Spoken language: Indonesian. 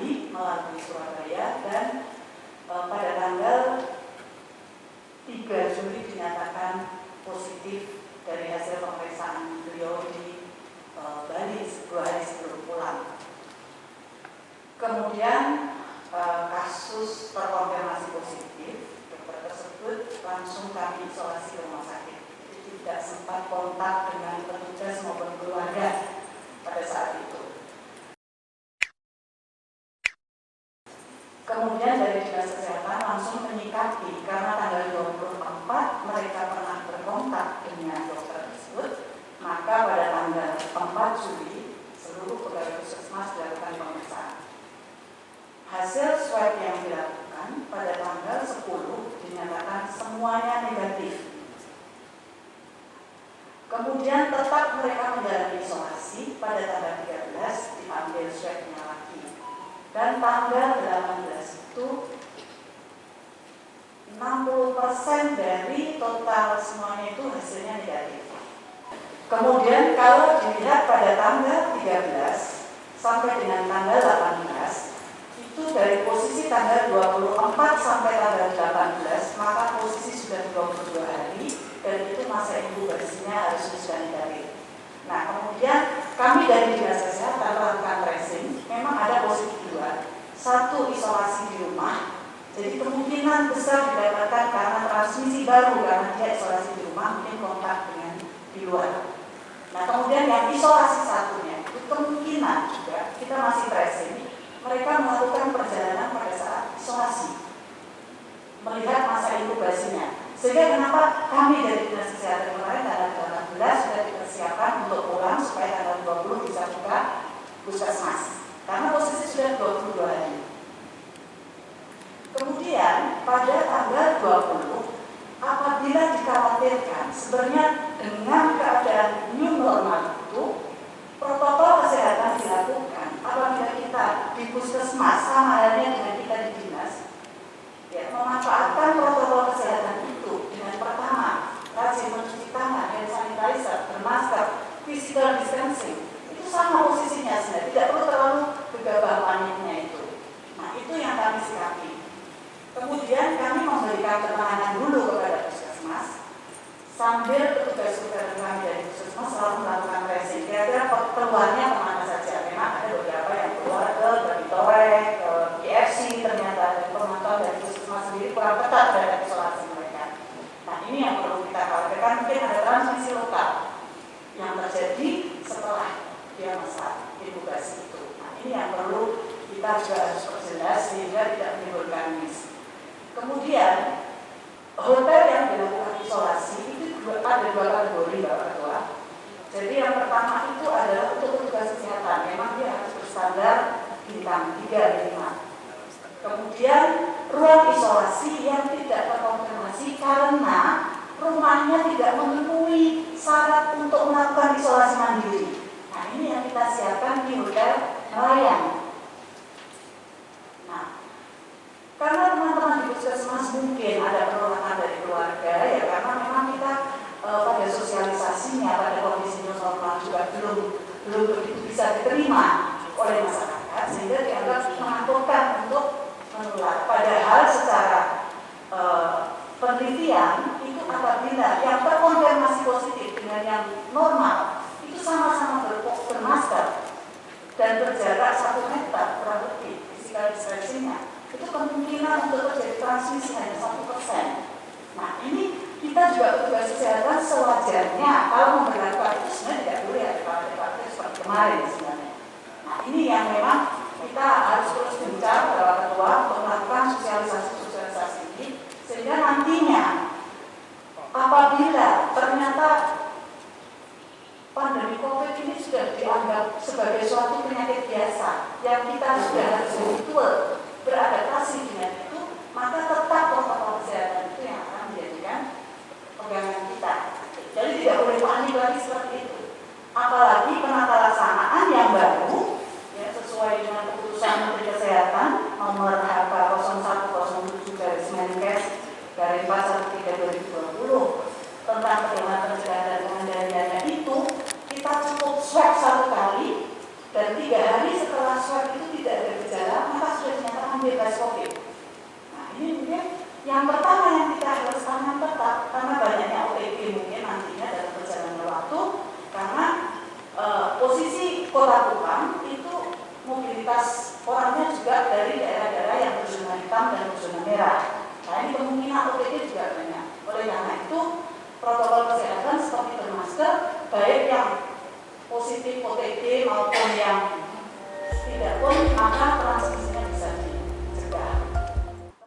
Juli melalui Surabaya, dan pada tanggal 3 Juli dinyatakan positif dari hasil pemeriksaan beliau di Bali 2 hari sebelum pulang. Kemudian kasus terkonfirmasi positif, dokter tersebut langsung kami isolasi ke rumah sakit. Jadi tidak sempat kontak dengan petugas maupun keluarga pada saat itu. Kemudian dari Dinas Kesehatan langsung menyikapi karena tanggal 24 mereka pernah berkontak dengan dokter tersebut, maka pada tanggal 4 Juli seluruh pegawai puskesmas dilakukan pemeriksaan. Hasil swab yang dilakukan pada tanggal 10 dinyatakan semuanya negatif. Kemudian tetap mereka menjalani isolasi, pada tanggal 13 diambil swabnya lagi. Dan tanggal 18 itu 60% dari total semuanya itu hasilnya negatif. Kemudian kalau dilihat pada tanggal 13 sampai dengan tanggal 18, itu dari posisi tanggal 24 sampai tanggal 18, maka posisi sudah 22 hari dan itu masa inkubasinya harus sudah negatif. Nah, kemudian kami dari Dinas Kesehatan melakukan tracing, memang ada posisi 2, 1 isolasi di rumah, jadi kemungkinan besar didapatkan karena transmisi baru karena dia isolasi di rumah, mungkin kontak dengan di luar. Nah, kemudian yang isolasi satunya, itu kemungkinan juga kita masih tracing, mereka melakukan perjalanan pada saat isolasi, melihat masa inkubasinya. Sehingga kenapa kami dari Dinas Kesehatan kemarin tanggal 18 sudah dipersiapkan untuk pulang supaya tanggal 20 bisa buka puskesmas. Karena posisi sudah 22 hari. Kemudian pada tanggal 20, apabila dikhawatirkan sebenarnya dengan keadaan new normal itu, protokol kesehatan dilakukan. Apabila kita di puskesmas sama halnya dengan kita di dinas, ya, memanfaatkan protokol kesehatan itu dengan pertama rajin mencuci tangan, hand sanitizer, bermasker, physical distancing, itu sama posisinya sebenarnya, tidak perlu terlalu gegabah paniknya itu. Nah, itu yang kami sikapi. Kemudian kami memberikan keterangan dulu kepada puskesmas, sambil petugas-petugas kami dari puskesmas selalu melakukan tracing. Kira-kira keluarnya kemana saja? Memang ada beberapa yang keluar ke Torek, ke IFC, ternyata dari penonton dari puskesmas sendiri kurang ketat terhadap isolasi mereka. Nah, ini yang perlu kita khawatirkan, mungkin ada transmisi lokal yang terjadi setelah dia masa inkubasi itu. Nah, ini yang perlu kita juga harus perjelas sehingga tidak menimbulkan miss. Kemudian hotel yang dilakukan isolasi itu ada 2 kategori, Bapak Ketua. Jadi yang pertama itu adalah untuk petugas kesehatan, memang dia harus berstandar bintang 3 5. Kemudian ruang isolasi yang tidak terkonfirmasi karena rumahnya tidak memenuhi syarat untuk melakukan isolasi mandiri. Nah, ini yang kita siapkan di hotel nelayan. Nah, karena teman-teman di puskesmas mungkin ada penolakan dari keluarga, ya karena memang kita pada sosialisasinya pada kondisi normal juga belum begitu bisa diterima oleh masyarakat, sehingga dianggap menakutkan untuk menular. Padahal secara penelitian itu apabila yang terkonfirmasi positif dengan yang normal itu sama-sama bermasker dan berjarak 1 meter kurang lebih physical distancing-nya, itu kemungkinan untuk terjadi transmisi hanya 1%. Nah, ini kita juga petugas kesehatan sewajarnya kalau memperlakukan itu sebenarnya tidak boleh ada praktek-praktek seperti kemarin sebenarnya. Nah, ini yang memang kita harus terus gencar Bapak Ketua untuk melakukan sosialisasi ini, sehingga nantinya apabila ternyata pandemi COVID ini sudah dianggap sebagai suatu penyakit biasa yang kita sudah harus betul beradaptasi dengan itu, maka tetap protokol kesehatan itu yang akan menjadikan pegangan kita. Jadi tidak boleh panik lagi seperti itu. Apalagi penata laksanaan yang baru, ya, sesuai dengan keputusan Menteri Kesehatan nomor HK 0107/Menkes/413/2020 tentang pedoman pencegahan dan pengendaliannya itu, kita cukup swab 1 kali dan 3 hari setelah swab itu tidak ada gejala, maka sudah dinyatakan bebas COVID. Nah, ini mungkin yang pertama yang kita harus tanam tetap, karena banyaknya OTG mungkin nantinya dalam perjalanan waktu, karena posisi kota Kupang itu mobilitas orangnya juga dari daerah-daerah yang berzona hitam dan berzona merah.